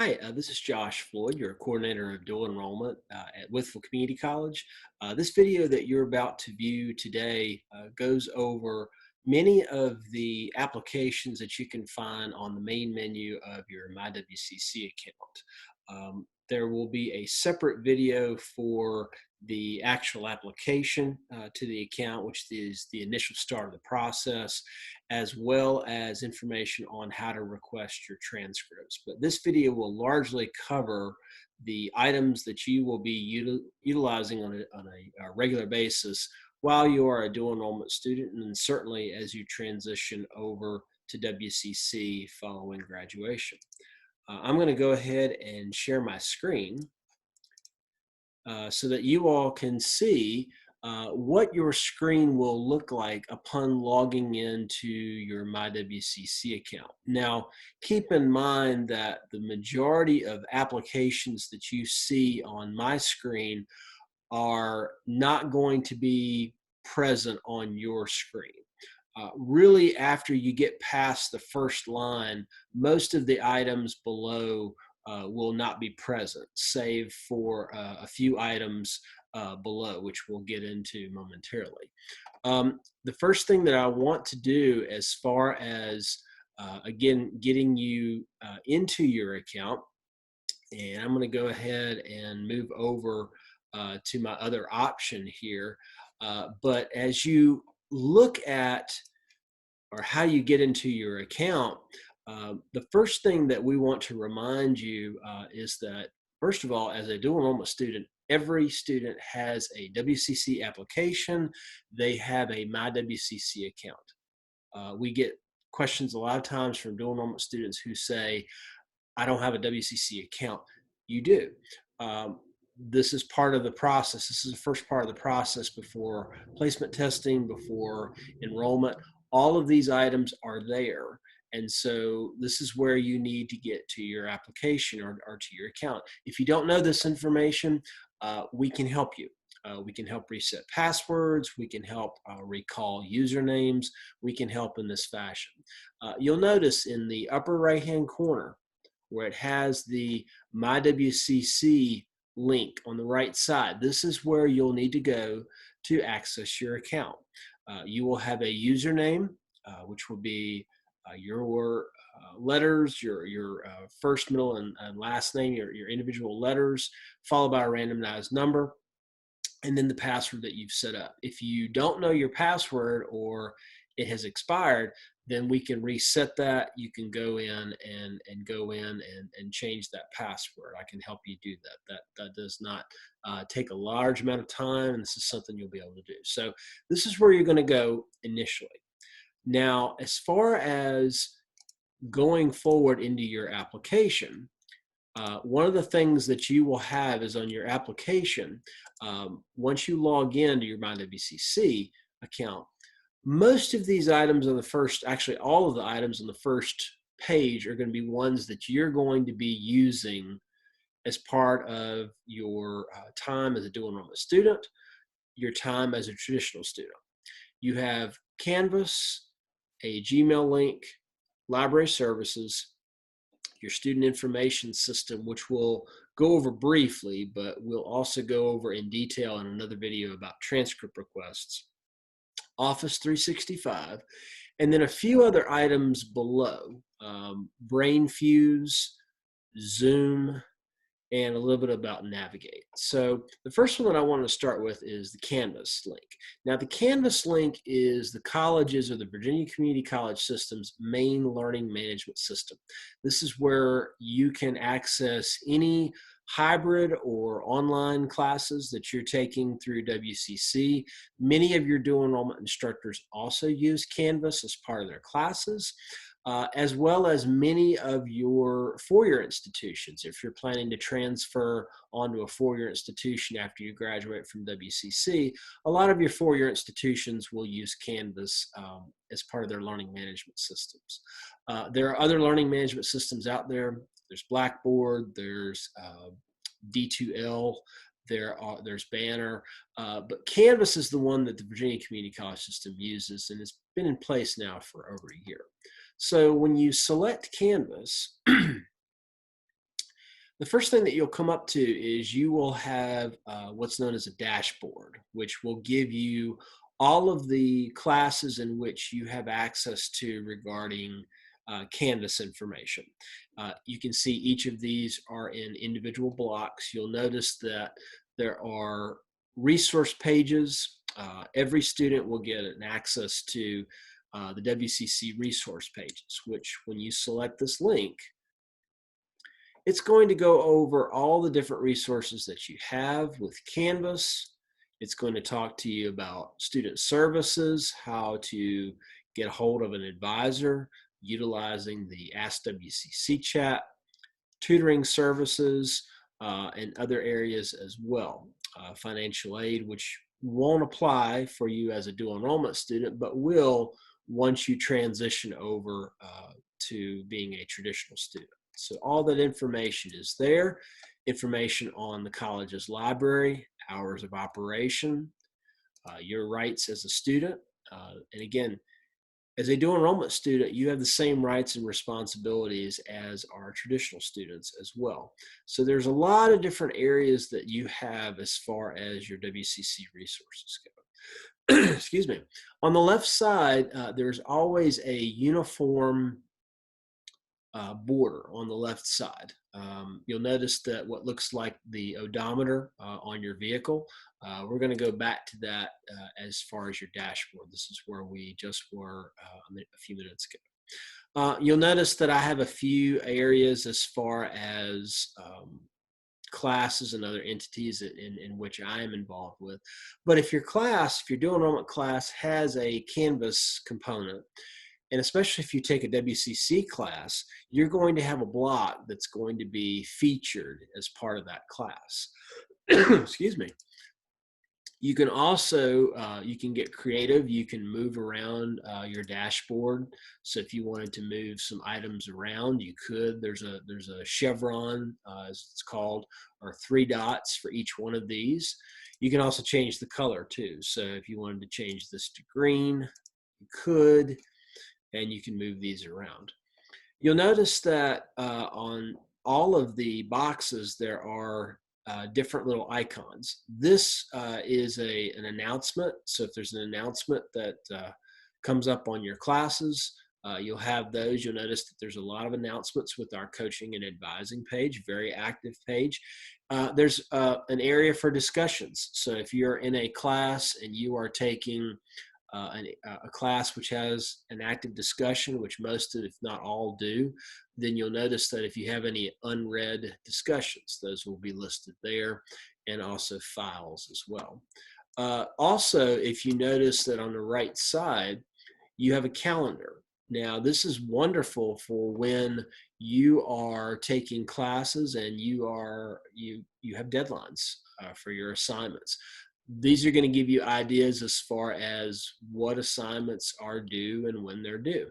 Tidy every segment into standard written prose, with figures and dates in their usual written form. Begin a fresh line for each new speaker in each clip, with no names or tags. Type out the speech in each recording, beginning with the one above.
Hi, this is Josh Floyd, your coordinator of dual enrollment at Withville Community College. This video that you're about to view today goes over many of the applications that you can find on the main menu of your My.WCC account. There will be a separate video for the actual application to the account, which is the initial start of the process, as well as information on how to request your transcripts. But this video will largely cover the items that you will be utilizing on a regular basis while you are a dual enrollment student, and certainly as you transition over to WCC following graduation. I'm going to go ahead and share my screen so that you all can see what your screen will look like upon logging into your My.WCC account. Now, keep in mind that the majority of applications that you see on my screen are not going to be present on your screen. Really, after you get past the first line, most of the items below will not be present, save for a few items below, which we'll get into momentarily. The first thing that I want to do as far as, again, getting you into your account, and I'm going to go ahead and move over to my other option here. But as you look at or how you get into your account, the first thing that we want to remind you is that, first of all, as a dual enrollment student, every student has a WCC application. They have a My.WCC account. We get questions a lot of times from dual enrollment students who say, I don't have a WCC account. You do. This is part of the process. This is the first part of the process before placement testing, before enrollment. All of these items are there. And so this is where you need to get to your application or to your account. If you don't know this information, we can help you. We can help reset passwords. We can help recall usernames. We can help in this fashion. You'll notice in the upper right-hand corner where it has the My.WCC link on the right side. This is where you'll need to go to access your account. You will have a username, which will be your letters, your first, middle, and last name, your individual letters, followed by a randomized number, and then the password that you've set up. If you don't know your password or it has expired, then we can reset that. You can go in and change that password. I can help you do that. That does not take a large amount of time, and this is something you'll be able to do. So this is where you're going to go initially. Now, as far as going forward into your application, one of the things that you will have is on your application, once you log in to your My.WCC account, most of these items on the first, actually all of the items on the first page are going to be ones that you're going to be using as part of your time as a dual enrollment student, your time as a traditional student. You have Canvas, a Gmail link, library services, your student information system, which we'll go over briefly, but we'll also go over in detail in another video about transcript requests, Office 365, and then a few other items below, BrainFuse, Zoom, and a little bit about Navigate. So the first one that I want to start with is the Canvas link. Now the Canvas link is the college's or the Virginia Community College System's main learning management system. This is where you can access any hybrid or online classes that you're taking through WCC. Many of your dual enrollment instructors also use Canvas as part of their classes. As well as many of your four-year institutions. If you're planning to transfer onto a four-year institution after you graduate from WCC, a lot of your four-year institutions will use Canvas as part of their learning management systems. There are other learning management systems out there. There's Blackboard, there's D2L, there's Banner, but Canvas is the one that the Virginia Community College System uses, and it's been in place now for over a year. So when you select Canvas, The first thing that you'll come up to is you will have what's known as a dashboard, which will give you all of the classes in which you have access to regarding Canvas information. You can see each of these are in individual blocks. You'll notice that there are resource pages. Every student will get an access to the WCC resource pages, which when you select this link, it's going to go over all the different resources that you have with Canvas. It's going to talk to you about student services, how to get a hold of an advisor utilizing the Ask WCC chat, tutoring services, and other areas as well. Financial aid, which won't apply for you as a dual enrollment student, but will once you transition over to being a traditional student. So all that information is there. Information on the college's library, hours of operation, your rights as a student. And again, as a dual enrollment student, you have the same rights and responsibilities as our traditional students as well. So there's a lot of different areas that you have as far as your WCC resources go. Excuse me. On the left side, there's always a uniform border on the left side. You'll notice that what looks like the odometer on your vehicle, we're going to go back to that as far as your dashboard. This is where we just were a few minutes ago. You'll notice that I have a few areas as far as classes and other entities in which I am involved with. But if your dual enrollment class has a Canvas component, and especially if you take a WCC class, you're going to have a block that's going to be featured as part of that class. Excuse me. You can also, you can get creative. You can move around your dashboard. So if you wanted to move some items around, you could. There's a chevron, as it's called, or 3 dots for each one of these. You can also change the color too. So if you wanted to change this to green, you could. And you can move these around. You'll notice that on all of the boxes, there are different little icons. This is an announcement. So if there's an announcement that comes up on your classes, you'll have those. You'll notice that there's a lot of announcements with our coaching and advising page, very active page. There's an area for discussions. So if you're in a class and you are taking a class which has an active discussion, which most, if not all, do, then you'll notice that if you have any unread discussions, those will be listed there, and also files as well. Also, if you notice that on the right side, you have a calendar. Now, this is wonderful for when you are taking classes and you have deadlines for your assignments. These are going to give you ideas as far as what assignments are due and when they're due.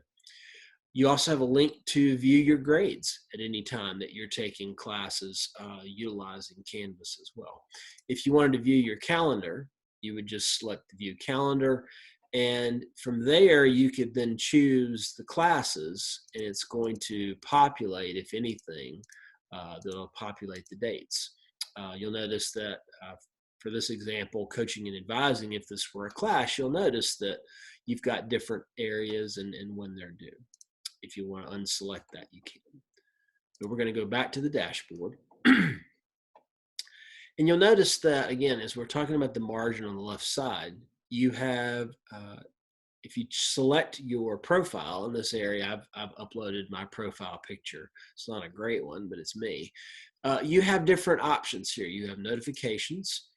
You also have a link to view your grades at any time that you're taking classes utilizing Canvas as well. If you wanted to view your calendar, you would just select the view calendar, and from there you could then choose the classes, and it's going to populate, if anything, that'll populate the dates. You'll notice that for this example, coaching and advising, if this were a class, you'll notice that you've got different areas and when they're due. If you want to unselect that, you can. But we're going to go back to the dashboard. And you'll notice that, again, as we're talking about the margin on the left side, you have, if you select your profile in this area, I've uploaded my profile picture. It's not a great one, but it's me. You have different options here. You have notifications,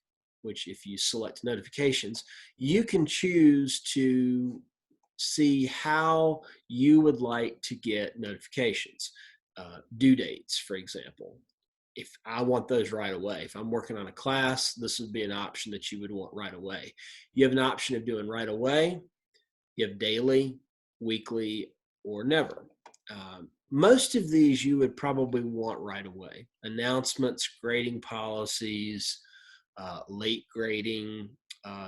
which if you select notifications, you can choose to see how you would like to get notifications. Due dates, for example. If I want those right away, if I'm working on a class, this would be an option that you would want right away. You have an option of doing right away. You have daily, weekly, or never. Most of these you would probably want right away. Announcements, grading policies, late grading,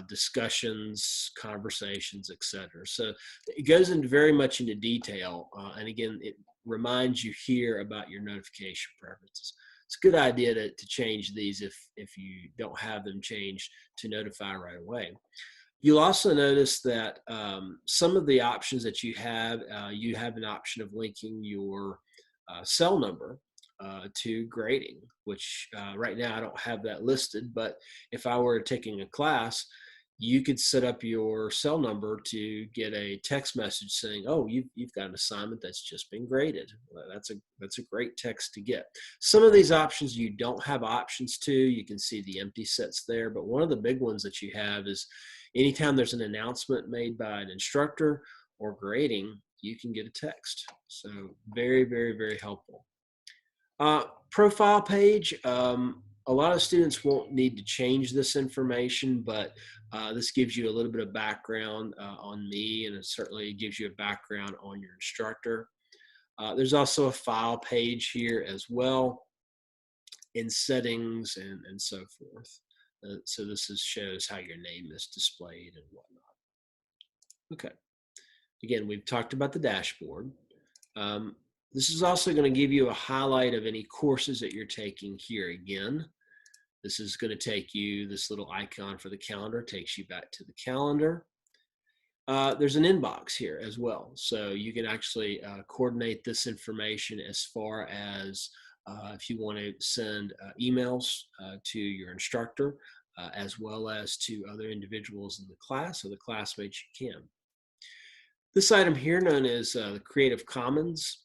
discussions, conversations, etc. So it goes into very much into detail. And again, it reminds you here about your notification preferences. it's a good idea to change these if you don't have them changed, to notify right away. You'll also notice that some of the options that you have an option of linking your cell number to grading, which right now I don't have that listed, but if I were taking a class, you could set up your cell number to get a text message saying, "Oh, you've got an assignment that's just been graded." Well, that's a great text to get. Some of these options you don't have options to. You can see the empty sets there, but one of the big ones that you have is anytime there's an announcement made by an instructor or grading, you can get a text. So very, very, very helpful. Profile page. A lot of students won't need to change this information, but this gives you a little bit of background on me, and it certainly gives you a background on your instructor. There's also a file page here as well, in settings and so forth. So this shows how your name is displayed and whatnot. Okay. Again, we've talked about the dashboard. This is also going to give you a highlight of any courses that you're taking here again. This is going to take you, this little icon for the calendar takes you back to the calendar. There's an inbox here as well. So you can actually coordinate this information as far as if you want to send emails to your instructor, as well as to other individuals in the class or the classmates you can. This item here, known as the Creative Commons,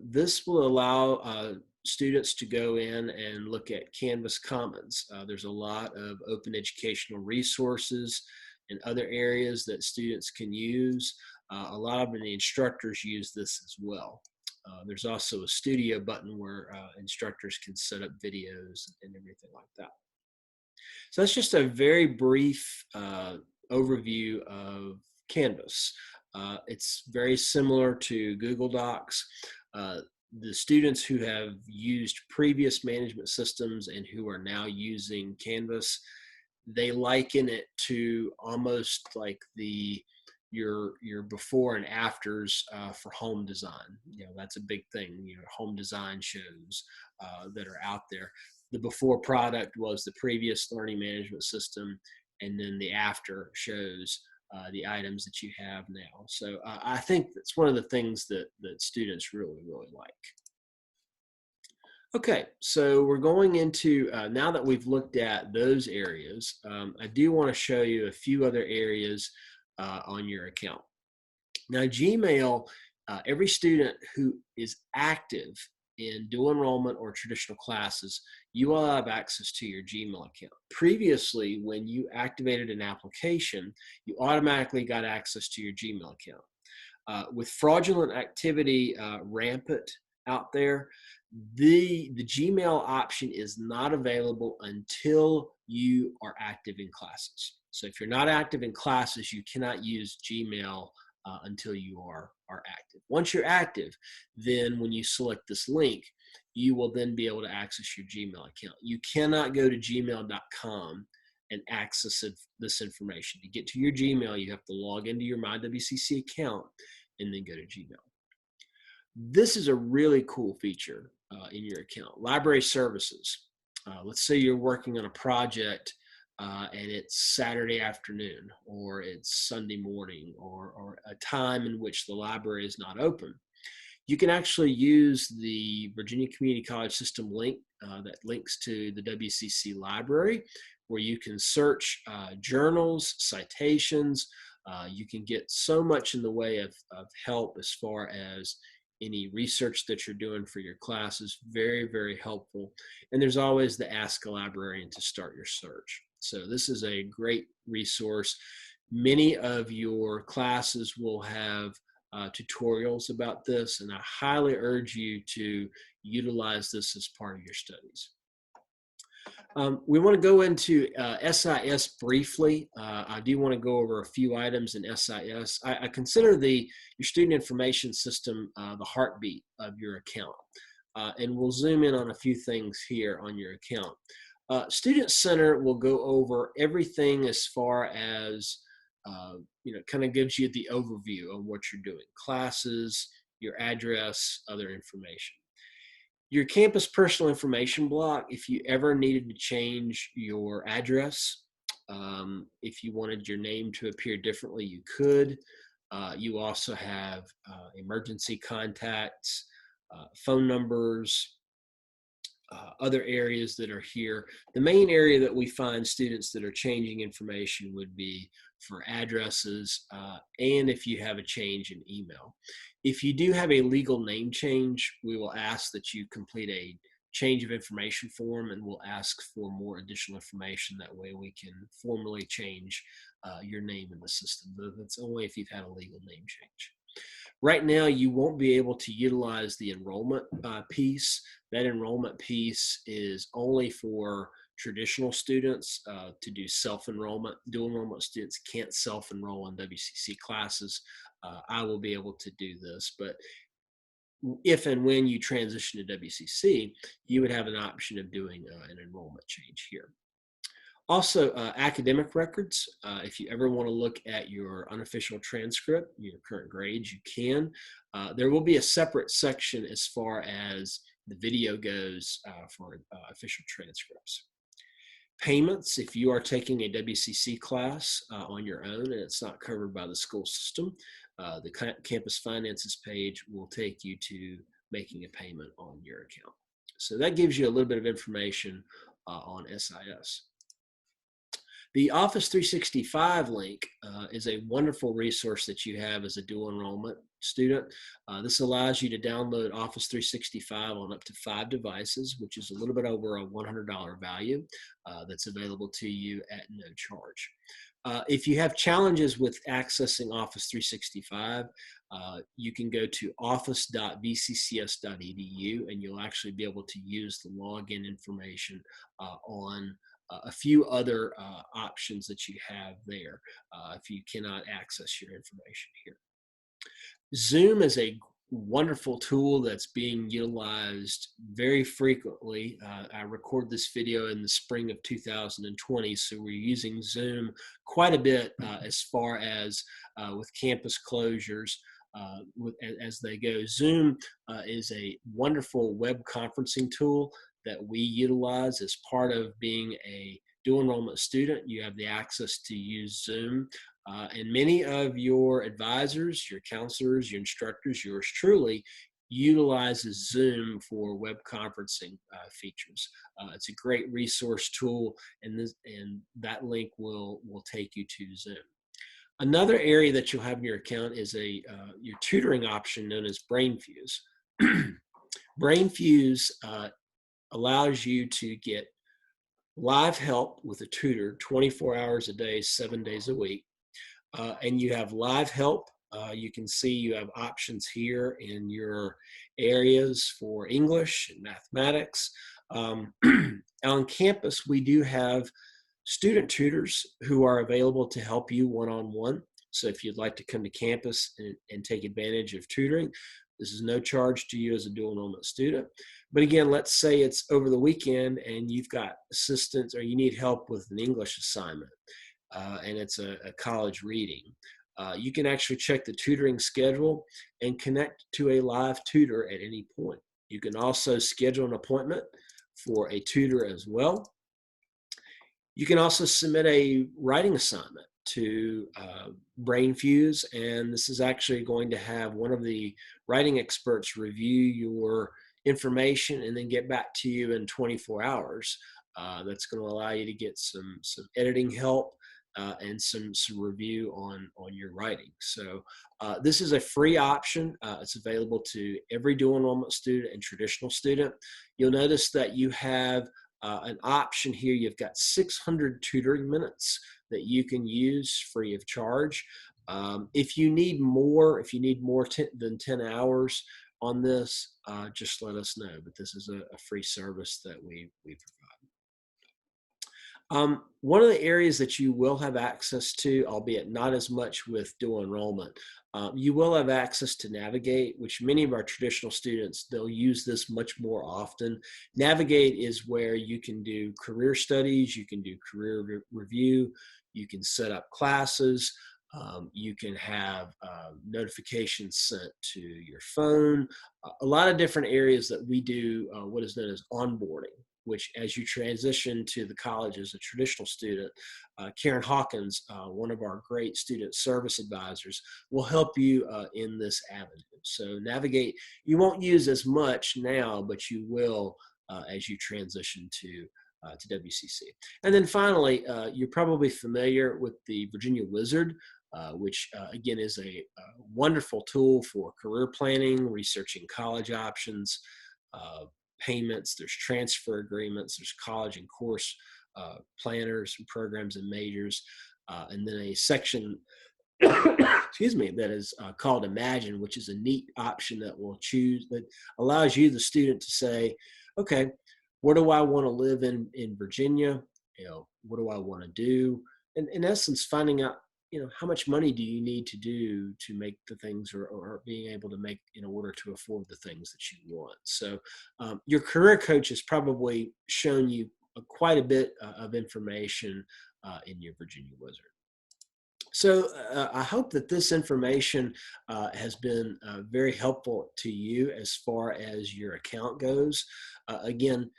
this will allow students to go in and look at Canvas Commons. There's a lot of open educational resources and other areas that students can use. A lot of the instructors use this as well. There's also a studio button where instructors can set up videos and everything like that. So that's just a very brief overview of Canvas. It's very similar to Google Docs. The students who have used previous management systems and who are now using Canvas, they liken it to almost like your before and afters for home design. You know, that's a big thing. You know, home design shows that are out there. The before product was the previous learning management system, and then the after shows the items that you have now. So I think that's one of the things that students really, really like. Okay, so we're going into, now that we've looked at those areas, I do want to show you a few other areas on your account. Now, Gmail, every student who is active in dual enrollment or traditional classes, you will have access to your Gmail account. Previously, when you activated an application, you automatically got access to your Gmail account. With fraudulent activity rampant out there, the Gmail option is not available until you are active in classes. So if you're not active in classes, you cannot use Gmail until you are active. Once you're active, then when you select this link, you will then be able to access your Gmail account. You cannot go to gmail.com and access this information. To get to your Gmail, you have to log into your My.WCC account and then go to Gmail. This is a really cool feature in your account. Library services. Let's say you're working on a project and it's Saturday afternoon, or it's Sunday morning, or a time in which the library is not open. You can actually use the Virginia Community College System link that links to the WCC library, where you can search journals, citations. You can get so much in the way of help as far as any research that you're doing for your classes. Very, very helpful. And there's always the Ask a Librarian to start your search. So this is a great resource. Many of your classes will have tutorials about this, and I highly urge you to utilize this as part of your studies. We want to go into SIS briefly. I do want to go over a few items in SIS. I consider your student information system the heartbeat of your account. And we'll zoom in on a few things here on your account. Student Center will go over everything as far as, kind of gives you the overview of what you're doing. Classes, your address, other information. Your campus personal information block, if you ever needed to change your address, if you wanted your name to appear differently, you could. You also have emergency contacts, phone numbers, other areas that are here. The main area that we find students that are changing information would be for addresses and if you have a change in email. If you do have a legal name change, we will ask that you complete a change of information form, and we'll ask for more additional information. That way we can formally change your name in the system. That's only if you've had a legal name change. Right now, you won't be able to utilize the enrollment piece. That enrollment piece is only for traditional students to do self-enrollment. Dual enrollment students can't self-enroll in WCC classes. I will be able to do this, but if and when you transition to WCC, you would have an option of doing an enrollment change here. Also, academic records. If you ever want to look at your unofficial transcript, your current grades, you can. There will be a separate section as far as the video goes for official transcripts. Payments, if you are taking a WCC class on your own and it's not covered by the school system, the campus finances page will take you to making a payment on your account. So that gives you a little bit of information on SIS. The Office 365 link is a wonderful resource that you have as a dual enrollment student. This allows you to download Office 365 on up to 5 devices, which is a little bit over a $100 value that's available to you at no charge. If you have challenges with accessing Office 365, you can go to office.vccs.edu and you'll actually be able to use the login information on a few other options that you have there if you cannot access your information here. Zoom is a wonderful tool that's being utilized very frequently. I record this video in the spring of 2020, so we're using Zoom quite a bit as far as with campus closures. As they go. Zoom is a wonderful web conferencing tool that we utilize as part of being a dual enrollment student. You have the access to use Zoom. And many of your advisors, your counselors, your instructors, yours truly, utilizes Zoom for web conferencing features. It's a great resource tool, and that link will take you to Zoom. Another area that you'll have in your account is your tutoring option known as BrainFuse. BrainFuse allows you to get live help with a tutor 24 hours a day, 7 days a week. And you have live help. You can see you have options here in your areas for English and mathematics. On campus, we do have student tutors who are available to help you one-on-one. So if you'd like to come to campus and take advantage of tutoring, this is no charge to you as a dual enrollment student. But again, let's say it's over the weekend and you've got assistance or you need help with an English assignment and it's a college reading. You can actually check the tutoring schedule and connect to a live tutor at any point. You can also schedule an appointment for a tutor as well. You can also submit a writing assignment to BrainFuse, and this is actually going to have one of the writing experts review your information and then get back to you in 24 hours. That's going to allow you to get some editing help and some review on your writing. So this is a free option. It's available to every dual enrollment student and traditional student. You'll notice that you have an option here. You've got 600 tutoring minutes that you can use free of charge. If you need more than 10 hours on this, just let us know. But this is a free service that we provide. One of the areas that you will have access to, albeit not as much with dual enrollment, you will have access to Navigate, which many of our traditional students, they'll use this much more often. Navigate is where you can do career studies, you can do career review, you can set up classes. You can have notifications sent to your phone. A lot of different areas that we do what is known as onboarding, which as you transition to the college as a traditional student, Karen Hawkins, one of our great student service advisors, will help you in this avenue. So navigate, you won't use as much now, but you will as you transition to WCC. And then finally, you're probably familiar with the Virginia Wizard, which again is a wonderful tool for career planning, researching college options, uh, payments. There's transfer agreements. There's college and course planners and programs and majors, and then a section excuse me, that is called Imagine, which is a neat option that will choose that allows you, the student, to say, okay, where do I want to live in Virginia? What do I want to do? And in essence, finding out, how much money do you need to do to make the things, or being able to make in order to afford the things that you want. So your career coach has probably shown you quite a bit of information in your Virginia Wizard. So I hope that this information has been very helpful to you as far as your account goes. Again,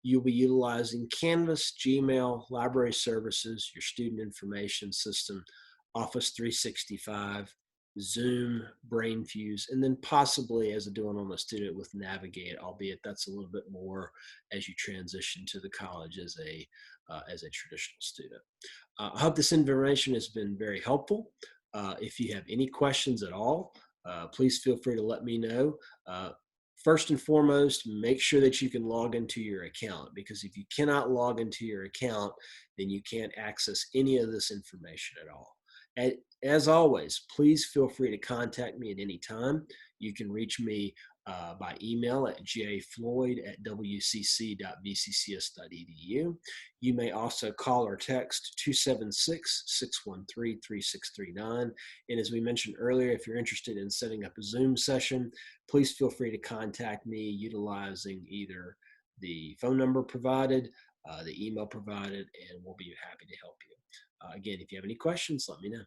you'll be utilizing Canvas, Gmail, library services, your student information system, Office 365, Zoom, BrainFuse, and then possibly as a dual enrollment student with Navigate, albeit that's a little bit more as you transition to the college as a traditional student. I hope this information has been very helpful. If you have any questions at all, please feel free to let me know. First and foremost, make sure that you can log into your account, because if you cannot log into your account, then you can't access any of this information at all. And as always, please feel free to contact me at any time. You can reach me by email at jfloyd@wcc.vccs.edu. You may also call or text 276-613-3639. And as we mentioned earlier, if you're interested in setting up a Zoom session, please feel free to contact me utilizing either the phone number provided, the email provided, and we'll be happy to help you. Again, if you have any questions, let me know.